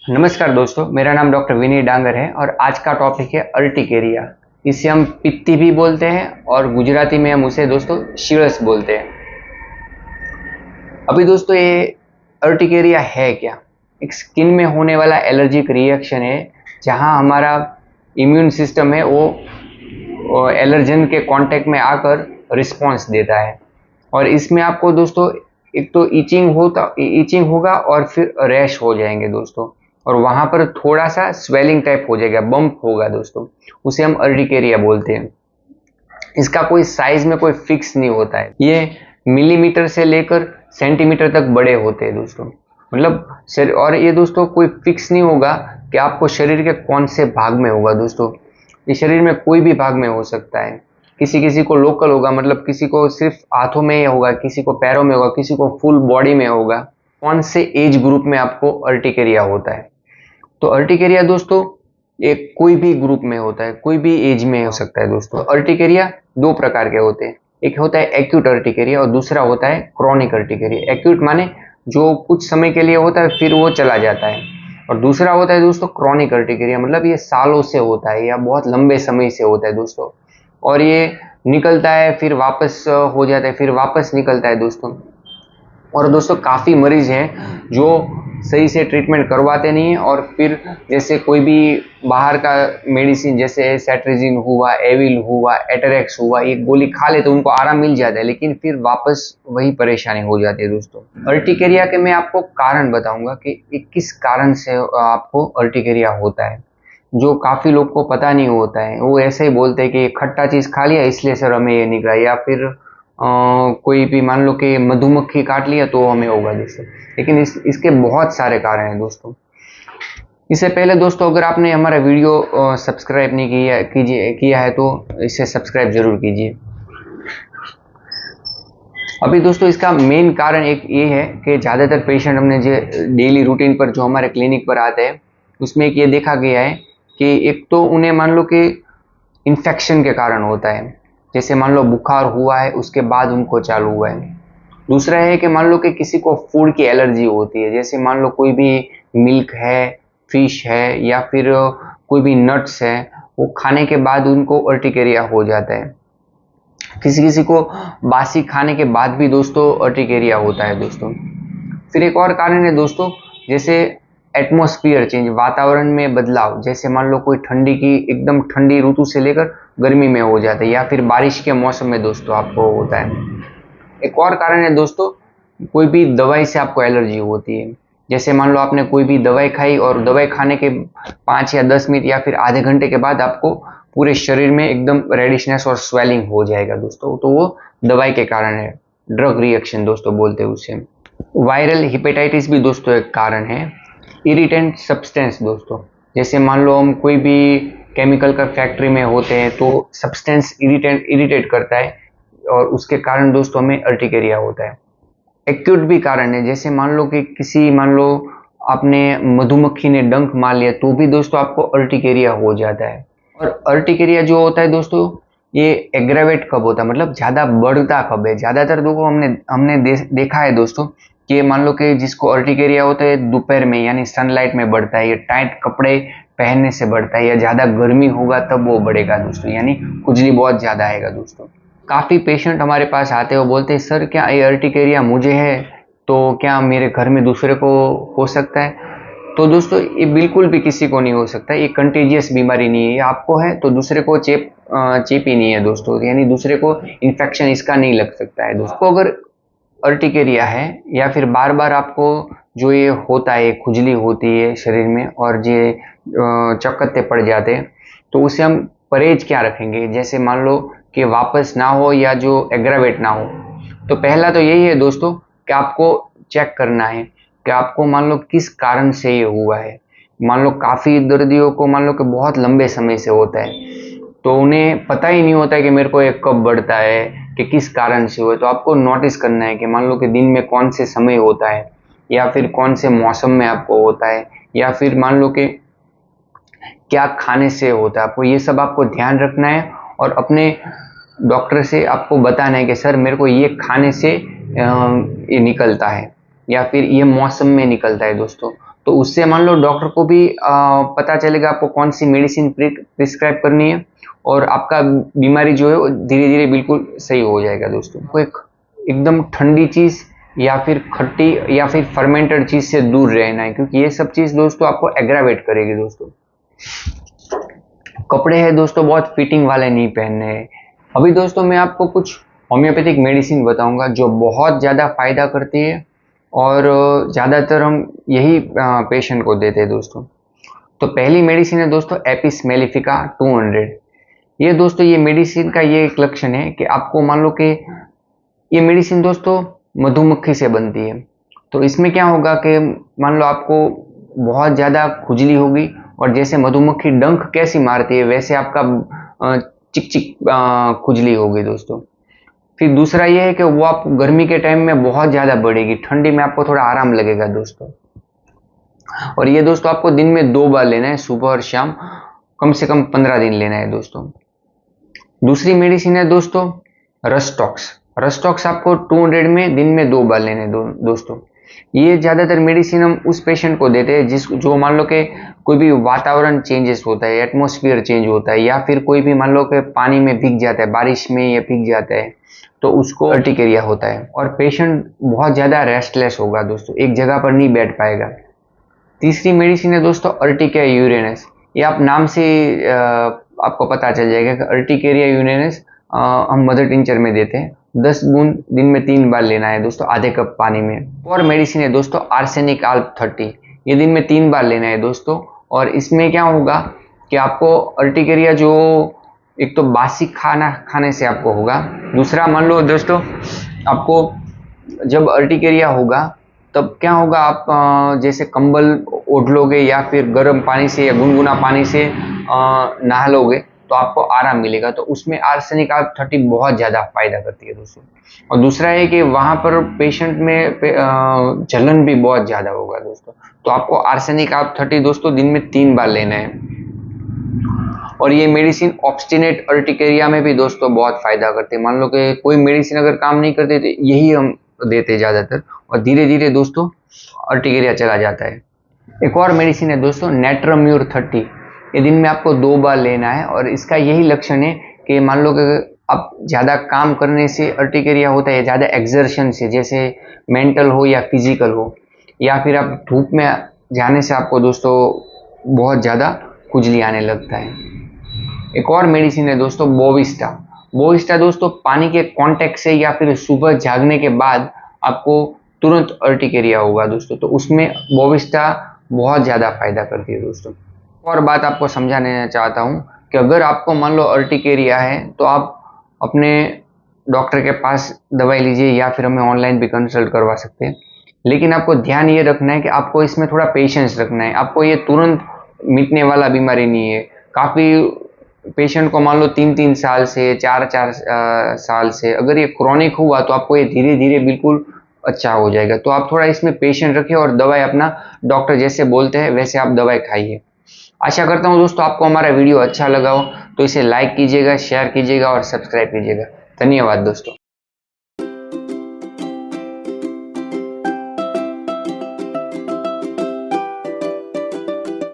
नमस्कार दोस्तों, मेरा नाम डॉक्टर विनय डांगर है और आज का टॉपिक है अर्टिकेरिया। इसे हम पित्ती भी बोलते हैं और गुजराती में हम उसे दोस्तों शीरस बोलते हैं। अभी दोस्तों ये अर्टिकेरिया है क्या? एक स्किन में होने वाला एलर्जिक रिएक्शन है जहां हमारा इम्यून सिस्टम है वो एलर्जन के कांटेक्ट में आकर रिस्पॉन्स देता है। और इसमें आपको दोस्तों एक तो ईचिंग होगा और फिर रैश हो जाएंगे दोस्तों। और वहां पर थोड़ा सा स्वेलिंग टाइप हो जाएगा, बम्प होगा दोस्तों, उसे हम अर्टिकेरिया बोलते हैं। इसका कोई साइज में कोई फिक्स नहीं होता है, ये मिलीमीटर से लेकर सेंटीमीटर तक बड़े होते हैं दोस्तों। मतलब और ये दोस्तों कोई फिक्स नहीं होगा कि आपको शरीर के कौन से भाग में होगा दोस्तों। ये शरीर में कोई भी भाग में हो सकता है। किसी किसी को लोकल होगा, मतलब किसी को सिर्फ हाथों में ही होगा, किसी को पैरों में होगा, किसी को फुल बॉडी में होगा। कौन से एज ग्रुप में आपको अर्टिकेरिया होता है? तो अर्टिकेरिया दोस्तों एक कोई भी ग्रुप में होता है, कोई भी एज में हो सकता है दोस्तों। अर्टिकेरिया दो प्रकार के होते हैं, एक होता है एक्यूट अर्टिकेरिया और दूसरा होता है क्रॉनिक अर्टिकेरिया। एक्यूट माने जो कुछ समय के लिए होता है फिर वो चला जाता है, और दूसरा होता है दोस्तों क्रॉनिक अर्टिकेरिया, मतलब ये सालों से होता है या बहुत लंबे समय से होता है दोस्तों। और ये निकलता है फिर वापस हो जाता है, फिर वापस निकलता है दोस्तों। और दोस्तों काफ़ी मरीज हैं जो सही से ट्रीटमेंट करवाते नहीं हैं, और फिर जैसे कोई भी बाहर का मेडिसिन जैसे सेट्रिजिन हुआ, एविल हुआ, एटरेक्स हुआ, ये गोली खा ले तो उनको आराम मिल जाता है, लेकिन फिर वापस वही परेशानी हो जाती है दोस्तों। अर्टिकेरिया के मैं आपको कारण बताऊंगा कि किस कारण से आपको अर्टिकेरिया होता है, जो काफ़ी लोग को पता नहीं होता है। वो ऐसे ही बोलते हैं कि खट्टा चीज़ खा लिया इसलिए सर हमें ये निकला, या फिर कोई भी मान लो कि मधुमक्खी काट लिया तो हमें होगा दोस्तों। लेकिन इसके बहुत सारे कारण हैं दोस्तों। इससे पहले दोस्तों अगर आपने हमारा वीडियो सब्सक्राइब नहीं किया है तो इसे सब्सक्राइब जरूर कीजिए। अभी दोस्तों इसका मेन कारण एक ये है कि ज़्यादातर पेशेंट हमने जो डेली रूटीन पर जो हमारे क्लिनिक पर आते हैं उसमें एक ये देखा गया है कि एक तो उन्हें मान लो कि इन्फेक्शन के कारण होता है, जैसे मान लो बुखार हुआ है उसके बाद उनको चालू हुआ है। दूसरा है कि मान लो कि किसी को फूड की एलर्जी होती है, जैसे मान लो कोई भी मिल्क है, फिश है, या फिर कोई भी नट्स है, वो खाने के बाद उनको अर्टिकेरिया हो जाता है। किसी किसी को बासी खाने के बाद भी दोस्तों अर्टिकेरिया होता है दोस्तों। फिर एक और कारण है दोस्तों, जैसे एटमॉस्फेयर चेंज, वातावरण में बदलाव, जैसे मान लो कोई ठंडी की एकदम ठंडी ऋतु से लेकर गर्मी में हो जाता है, या फिर बारिश के मौसम में दोस्तों आपको होता है। एक और कारण है दोस्तों, कोई भी दवाई से आपको एलर्जी होती है, जैसे मान लो आपने कोई भी दवाई खाई और दवाई खाने के 5 या 10 मिनट या फिर आधे घंटे के बाद आपको पूरे शरीर में एकदम रेडिशनेस और स्वेलिंग हो जाएगा दोस्तों, तो वो दवाई के कारण है। ड्रग रिएक्शन दोस्तों बोलते हैं उसे। वायरल हिपेटाइटिस भी दोस्तों एक कारण है। इरिटेंट सब्सटेंस दोस्तों, जैसे मान लो हम कोई भी केमिकल का फैक्ट्री में होते हैं तो सब्सटेंस इरिटेट करता है, और उसके कारण दोस्तों हमें अर्टिकेरिया होता है। एक्यूट भी कारण है, जैसे मान लो कि मान लो आपने मधुमक्खी ने डंक मार लिया तो भी दोस्तों आपको अर्टिकेरिया हो जाता है। और अर्टिकेरिया जो होता है दोस्तों ये एग्रेवेट कब होता है, मतलब ज़्यादा बढ़ता कब है? ज़्यादातर दोस्तों हमने देखा है दोस्तों कि मान लो कि जिसको अर्टिकेरिया होता है दोपहर में यानी सनलाइट में बढ़ता है, ये टाइट कपड़े पहनने से बढ़ता है, या ज़्यादा गर्मी होगा तब वो बढ़ेगा दोस्तों, यानी खुजली बहुत ज़्यादा आएगा दोस्तों। काफ़ी पेशेंट हमारे पास आते हैं, वो बोलते हैं सर क्या ये अर्टिकेरिया मुझे है तो क्या मेरे घर में दूसरे को हो सकता है? तो दोस्तों ये बिल्कुल भी किसी को नहीं हो सकता, ये कंटेजियस बीमारी नहीं है। ये आपको है तो दूसरे को चेप ही नहीं है दोस्तों, यानी दूसरे को इन्फेक्शन इसका नहीं लग सकता है दोस्तों। अगर अर्टिकेरिया है या फिर बार बार आपको जो ये होता है, खुजली होती है शरीर में और ये चक्कते पड़ जाते हैं, तो उसे हम परहेज क्या रखेंगे? जैसे मान लो कि वापस ना हो या जो एग्रावेट ना हो, तो पहला तो यही है दोस्तों कि आपको चेक करना है कि आपको मान लो किस कारण से ये हुआ है। मान लो काफ़ी दर्दियों को मान लो कि बहुत लंबे समय से होता है, तो उन्हें पता ही नहीं होता है कि मेरे को ये कब बढ़ता है, कि किस कारण से हुआ है। तो आपको नोटिस करना है कि मान लो कि दिन में कौन से समय होता है, या फिर कौन से मौसम में आपको होता है, या फिर मान लो कि क्या खाने से होता है। आपको ये सब आपको ध्यान रखना है और अपने डॉक्टर से आपको बताना है कि सर मेरे को ये खाने से ये निकलता है, या फिर ये मौसम में निकलता है दोस्तों। तो उससे मान लो डॉक्टर को भी पता चलेगा आपको कौन सी मेडिसिन प्रिस्क्राइब करनी है, और आपका बीमारी जो है वो धीरे धीरे बिल्कुल सही हो जाएगा दोस्तों। आपको एक एकदम ठंडी चीज़ या फिर खट्टी या फिर फर्मेंटेड चीज़ से दूर रहना है, क्योंकि ये सब चीज़ दोस्तों आपको एग्रावेट करेगी दोस्तों। कपड़े हैं दोस्तों बहुत फिटिंग वाले नहीं पहनने हैं। अभी दोस्तों मैं आपको कुछ होम्योपैथिक मेडिसिन बताऊंगा जो बहुत ज़्यादा फायदा करती है, और ज़्यादातर हम यही पेशेंट को देते हैं दोस्तों। तो पहली मेडिसिन है दोस्तों एपिस मेलिफिका 200। ये दोस्तों ये मेडिसिन का ये एक लक्षण है कि आपको मान लो कि ये मेडिसिन दोस्तों मधुमक्खी से बनती है। तो इसमें क्या होगा कि मान लो आपको बहुत ज़्यादा खुजली होगी, और जैसे मधुमक्खी डंक कैसी मारती है वैसे आपका चिक चिक खुजली होगी दोस्तों। फिर दूसरा ये है कि वो आप गर्मी के टाइम में बहुत ज़्यादा बढ़ेगी, ठंडी में आपको थोड़ा आराम लगेगा दोस्तों। और ये दोस्तों आपको दिन में 2 बार लेना है, सुबह और शाम, कम से कम 15 दिन लेना है दोस्तों। दूसरी मेडिसिन है दोस्तों रस्टॉक्स। रस्टॉक्स आपको 200 में दिन में 2 बार लेने दोस्तों। ये ज़्यादातर मेडिसिन हम उस पेशेंट को देते हैं जो मान लो कि कोई भी वातावरण चेंजेस होता है, एटमॉस्फेयर चेंज होता है, या फिर कोई भी मान लो कि पानी में भीग जाता है, बारिश में या भीग जाता है, तो उसको अर्टिकेरिया होता है, और पेशेंट बहुत ज़्यादा रेस्टलेस होगा दोस्तों, एक जगह पर नहीं बैठ पाएगा। तीसरी मेडिसिन है दोस्तों अर्टिकेरिया यूरेनस। ये आप नाम से आपको पता चल जाएगा कि अर्टिकेरिया यूरेनस हम मदर टिंचर में देते हैं। 10 बूंद दिन में 3 बार लेना है दोस्तों, आधे कप पानी में। और मेडिसिन है दोस्तों आर्सेनिक आल्प 30। ये दिन में 3 बार लेना है दोस्तों। और इसमें क्या होगा कि आपको अर्टिकेरिया जो एक तो बासी खाना खाने से आपको होगा, दूसरा मान लो दोस्तों आपको जब अर्टिकेरिया होगा तब क्या होगा, आप जैसे कंबल ओढ़ लोगे या फिर गर्म पानी से या गुनगुना पानी से नहा लोगे तो आपको आराम मिलेगा। तो उसमें आर्सेनिक आल्प 30 बहुत ज़्यादा फायदा करती है दोस्तों। और दूसरा है कि वहाँ पर पेशेंट में जलन भी बहुत ज़्यादा होगा दोस्तों। तो आपको आर्सेनिक आल्प 30 दोस्तों दिन में 3 बार लेना है। और ये मेडिसिन ऑब्स्टिनेट अर्टिकेरिया में भी दोस्तों बहुत फायदा करती है। मान लो कि कोई मेडिसिन अगर काम नहीं करती तो यही हम देते ज़्यादातर, और धीरे धीरे दोस्तों अर्टिकेरिया चला जाता है। एक और मेडिसिन है दोस्तों नेट्रम्यूर 30। ये दिन में आपको 2 बार लेना है, और इसका यही लक्षण है कि मान लो कि आप ज़्यादा काम करने से अर्टिकेरिया होता है, ज़्यादा एक्सर्शन से, जैसे मेंटल हो या फिजिकल हो, या फिर आप धूप में जाने से आपको दोस्तों बहुत ज़्यादा खुजली आने लगता है। एक और मेडिसिन है दोस्तों बोविस्टा। बोविस्टा दोस्तों पानी के कांटेक्ट से या फिर सुबह जागने के बाद आपको तुरंत अर्टिकेरिया होगा दोस्तों, तो उसमें बोविस्टा बहुत ज़्यादा फायदा करती है दोस्तों। और बात आपको समझाना चाहता हूँ कि अगर आपको मान लो अर्टिकेरिया है तो आप अपने डॉक्टर के पास दवाई लीजिए, या फिर हमें ऑनलाइन भी कंसल्ट करवा सकते हैं। लेकिन आपको ध्यान ये रखना है कि आपको इसमें थोड़ा पेशेंस रखना है। आपको ये तुरंत मिटने वाला बीमारी नहीं है। काफ़ी पेशेंट को मान लो 3-3 साल से 4-4 साल से अगर ये क्रॉनिक हुआ तो आपको ये धीरे धीरे बिल्कुल अच्छा हो जाएगा। तो आप थोड़ा इसमें पेशेंट रखिए, और दवाई अपना डॉक्टर जैसे बोलते हैं वैसे आप दवाई खाइए। आशा करता हूँ दोस्तों आपको हमारा वीडियो अच्छा लगा हो, तो इसे लाइक कीजिएगा, शेयर कीजिएगा और सब्सक्राइब कीजिएगा। धन्यवाद दोस्तों।